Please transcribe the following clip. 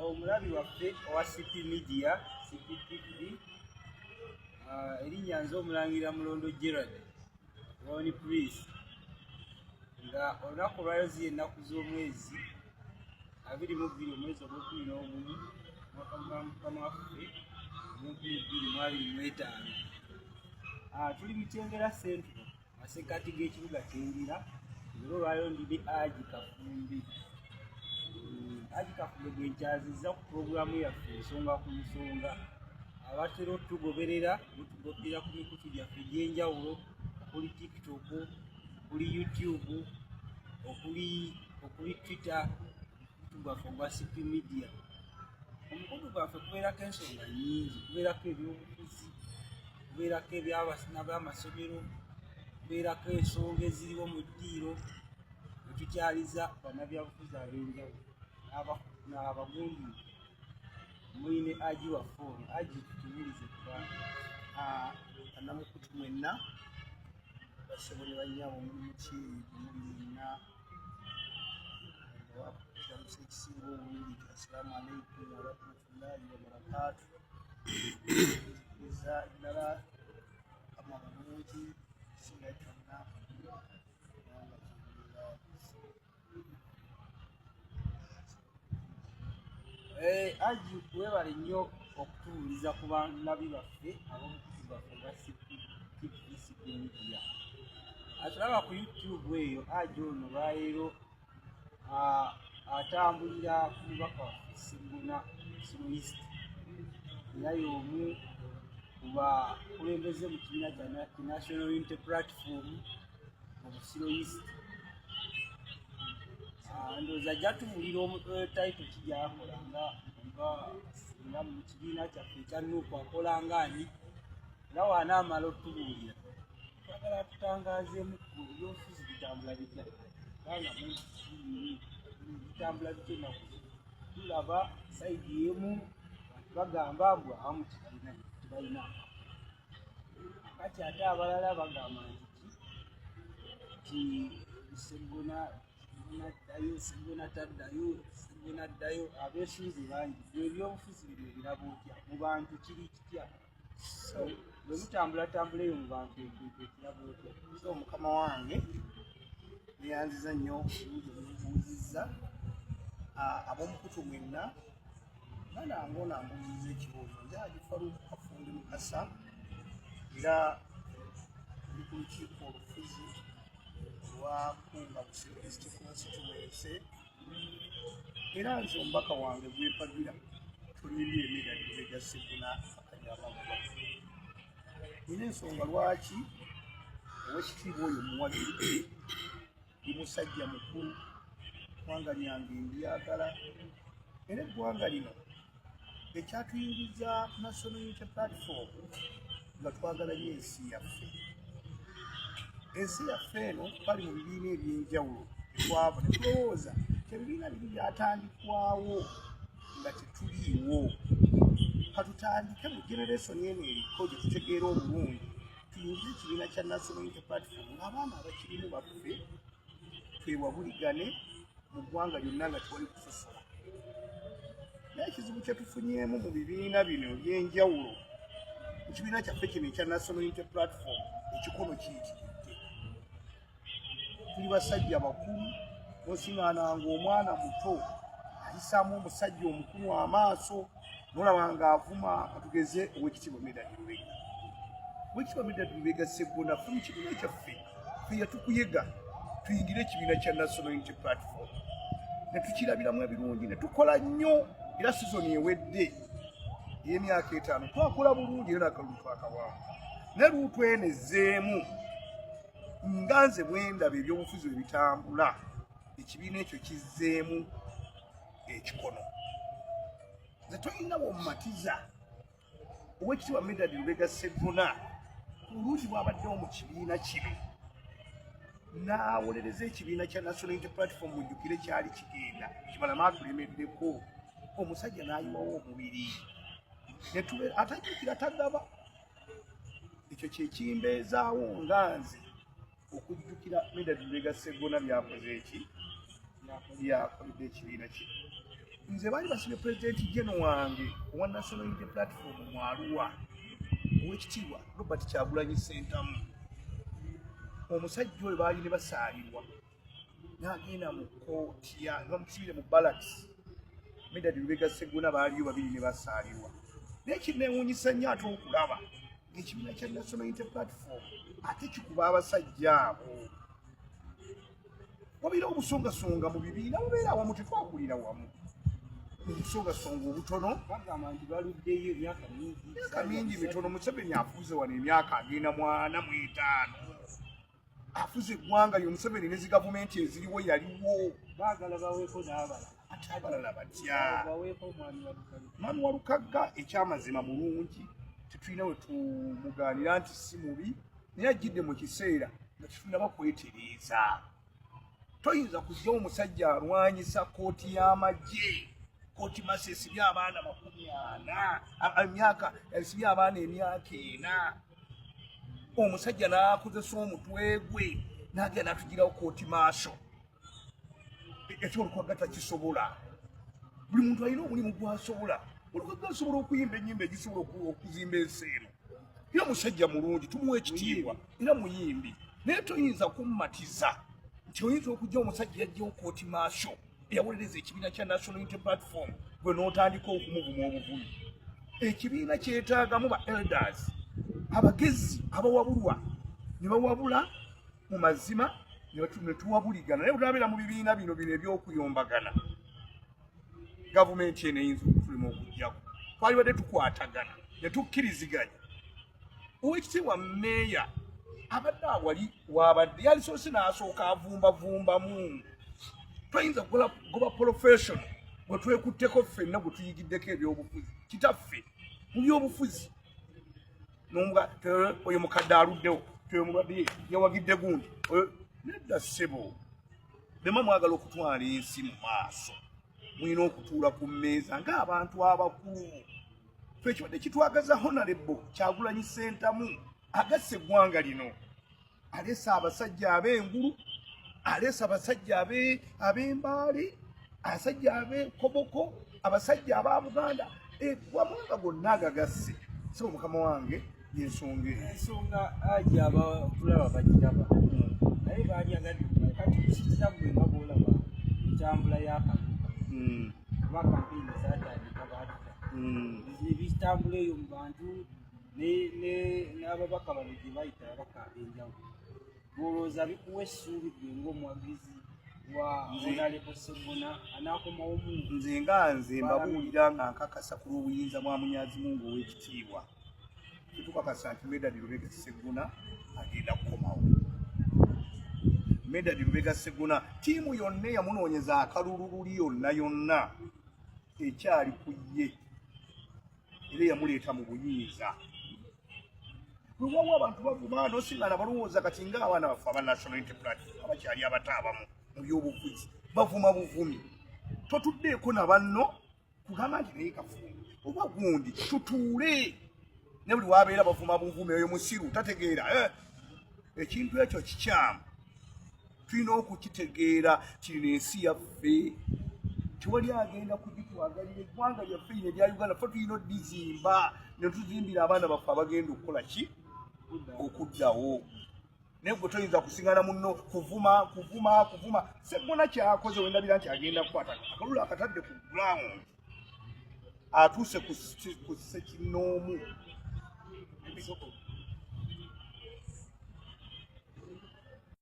omulabi waffe owa CP Media CPTV erinnya nze Omulangira Mulondo Gerald Ronnie Priest nga olunaku lwayozi ennaku z'omwezi 22 omwezi ogw'Okubiri n'ogumu omwaka gwa Mukama waffe 2025. Tuli Mitengera Central masekkati g'ekibuga Kyengera. Leero lwayondidde Haji Kafumbi. Haji Kafumbi gwe nkyazizza ku pulogulaamu yaffe ensonga ku nsonga abatera otugoberera mutugoberera ku mikutu gyaffe egy'enjawulo okuli TikTok, okuli YouTube, okuli Twitter, omukutu gwaffe gwa CP Media. Omukutu gwaffe kubeerako ensonga nnyingi, kubeerako ebyobufuzi, kubeerako eby'abaana b'amasomero, kubeerako ensonga eziriwo mu ddiiro ne tukyaliza bannabyabufuzi ab'enjawulo n'abagundu. Mwine Haji waffe ono. Haji tutubulize bannamukutu mwenna bassebo ne bannyabo mulimu ki muli mwenna kiramusa ekisinga obulungi nti assalaamu alaikum warahmatullahi wabarakaatu. Iza ddala ama bulungi kisinga kyonna Haji weebale nnyo okutubuliza ku balabi baffe ab'omukutu gwaffe gwa CP Media. Atulaba ku YouTube eyo. Haji ono lwaleero atambulira ku mubaka waffe Sseggona East era y'omu ku bakulembeze mu kibiina kya National Unity Platform mu Busiro East. Ndowooza ajja tubuulira tayito kijyakola nga mu kibiina kyaffe ekya Nuupu akola ng'ani era waanaamala otubuulira twagala tutangaazeemu ku ebyobufuzi bitambula bitya kubanga bitambula bitya ennaku tulaba sayidi emu bantu bagamba mbu awamu tebalina kati ate abalala bagamba nti Sseggona Sseggona taddayo Sseggona addayo. Abeesunze bangi. Ebyobufuzi bino biraba otya mu bantu kiri kitya? Bwe mutambulatambula eyo mu bantu ekiraba otya? So mukama wange neyanziza nnyo obulungi obunbuuzizza ab'omukutu mwenna nanange onambuuziza ekibuuzo. Nze Haji Faruku Kafumbi Mukasa era ndi ku lukiiko olufuzi lwakunga Busiro East Constituency era nze omubaka wange gwempagira tulindire emigadde gya Sseggona akajamaguba. Nina ensonga lwaki owekitiibwa oyo muwagiri ndi musajja mukulu, eggwanga lyange ndyagala era eggwanga lino ekyatuyingiza National Unity Platform nga twagala nnyo ensi yaffe. Ensi yaffe eno twali mu bibiina eby'enjawulo twava ne tulowooza ebibiina biri byatandikwawo nga tetuliiwo. Katutandike mu generation eno eriko gye tutegeera obulungi tuyingize ekibiina kya National Unity Platform ng'abaana abakirimu baffe twewabuligane mu ggwanga lyonna nga tewali kusosola. Naye ekizibu kye tufunyeemu mu bibiina bino eby'enjawulo mu kibiina kyaffe kino ekya National Unity Platform ekikono kiyitiridde. Tuli basajja bakulu osiŋŋaananga omwana muto ayisaamu omusajja omukulu amaaso nolaba ng'avuma. Katugeze Oweekitiibwa Medard Lubega. Oweekitiibwa Medard Lubega Sseggona ffe mu kibiina kyaffe ffe yatukuyega tuyingire ekibiina kya National Unity Platform ne tukirabiramu ebirungi ne tukola nnyo era sizoni ewedde ey'emyaka 5 twakola bulungi era n'akalulu twakawaamu ne luutwenezzeemu nga nze bwendaba ebyobufuzi bwe bitambula ekibiina ekyo kizzeemu ekikono. Nze tolina bw'omumatiza Oweekitiibwa Medard Lubega Sseggona bulungi bw'abaddewo mu kibiina kino n'awolereza ekibiina kya National Unity Platform mujjukire kyali kigenda Kibalama atulemeddeko omusajja n'ayiwawo omubiri atajjukira tagaba. Ekyo kyekimbeezaawo nga nze okujjukira Medard Lubega Sseggona byakoze eki byakoledde ekibiina kino. nze baali basibye President General wange owa National Unity Platform mu Arua ow'ekitiibwa Robert Kyagulanyi Ssentamu. Omusajja oyo baali ne basaalirwa n'agenda mu kkooti bamusibire mu barracks. Medad Lubega Sseggona baaliyo babiri ne basaalirwa. Naye kineewuunyisa nnyo ate okulaba ng'ekibiina kya National Unity Platform ate kikuba abasajja abo. Wabeera obusongasonga mu bibiina mubeera awamu tetwakulira wamu. Obusongasonga obutono bagamba nti baluddeyo emyaka mingi mitono. Museveni afuuze wano emyaka agenda 45. Afuze eggwanga lyo Museveni ne zi gavumenti eziriwo yaliwo. baagala baweeko n'abalala. Ate abalala batya. baweeko mwami wa Lukagga. Mwami wa Lukagga ekyamazima mulungi tetulina we tumugaanira nti si mubi naye ajjidde mu kiseera nga tetunaba kwetereeza. Toyinza kujjawo omusajja alwanyisa kkooti y'amagye. Kkooti Masa esibye abaana 40 esibye abaana emyaka 4. Omusajja n'akozesa omutwe gwe n'agenda n'atugirawo kkooti maaso. Ekyo Lukagga takisobola. Buli muntu alina omulimu gw'asobola. Lukagga asobola okuyimba ennyimba egisobola okuzimba ensi eno. Era musajja mulungi tumuwa ekitiibwa era muyimbi. Naye toyinza kummatiza nti oyinza okujja omusajja yajjawo kkooti maaso eyawolereza ekibiina kya National Unity Platform gwe n'otandika okumuvuma obuvumu. Ekibiina kyetaagamu ba elders abagezi abawabulwa ne bawabula mu mazima ne tuwabuligana. Naye bulabeera mu bibiina bino ebyokuyombagana gavumenti eno eyinza okutulema okujjako. Twalibadde tukwatagana ne tukkiriziganya. Owekitiibwa Meeya abadde awali wabadde yalisoose n'asooka avumbavumbamu. Twayinza goba professional gwe twekutteko ffenna gwe tuyigiddeko ebyobufuzi kitaffe mu byobufuzi n'omuga oyo mukadde aluddewo omulwadde yawagidde gundi nedda ssebo bema mwagala okutwala ensi mu maaso mulina okutuula ku mmeeza ng'abantu abakulu. Ffe ekibadde kitwagaza Honorable Kyagulanyi Ssentamu agasse eggwanga lino. Aleese abasajja ab'engulu, aleese abasajja ab'embaale, abasajja ab'ekoboko, abasajja aba Buganda, eggwanga gonna agagasse. So mukama wange y'ensonga eyo. Ensonga aji abatulaba bagiraba naye baalyagalira kati kusikiriza gwe nga bw'olaba entambula y'akabuga kuba kampeyini zaatandika baatuta ebitambula eyo mu bantu n'ababaka bano gye bayita ababaka ab'enjawulo. Olowooza bikuwa essuubi gwe ng'omuwagizi wa Honorable Sseggona anaakomawo mu nze nga nze mbabuulira nga nkakasa ku lw'obuyinza bwa Munyazimungu ow'ekitiibwa. Tukakasa nti Medad Lubega Sseggona agenda kukomawo. Medad Lubega Sseggona ttiimu yonna yamunoonyeza akalululi yonna ekyali ku ye era yamuleeta mu buyinza. Lwewawo abantu bavuma n'osiŋŋaana balowooza kati ng'abaana baffe aba National Unity Platform abakyali abato abamu mu byobufuzi bavuma buvumi. Totuddeeko na banno kugamba nti naye kafumbi oba gundi tutuule. Ne buli wabeera bavuma buvumi oyo musiru tategeera ekintu ekyo kikyamu. Tulina okukitegeera kiri n'ensi yaffe. Tewali agenda kugitwagalira eggwanga lyaffe lino erya Uganda. Ffe tulina odizimba ne tuzimbira abaana baffe abagenda okukola ki okuddawo. Naye gwe toyinza kusiŋŋana munno kuvuma. Sseggona kyakoze wendabira nti agenda kukwata akalulu akatadde ku ground atuuse ku ssekinnoomu.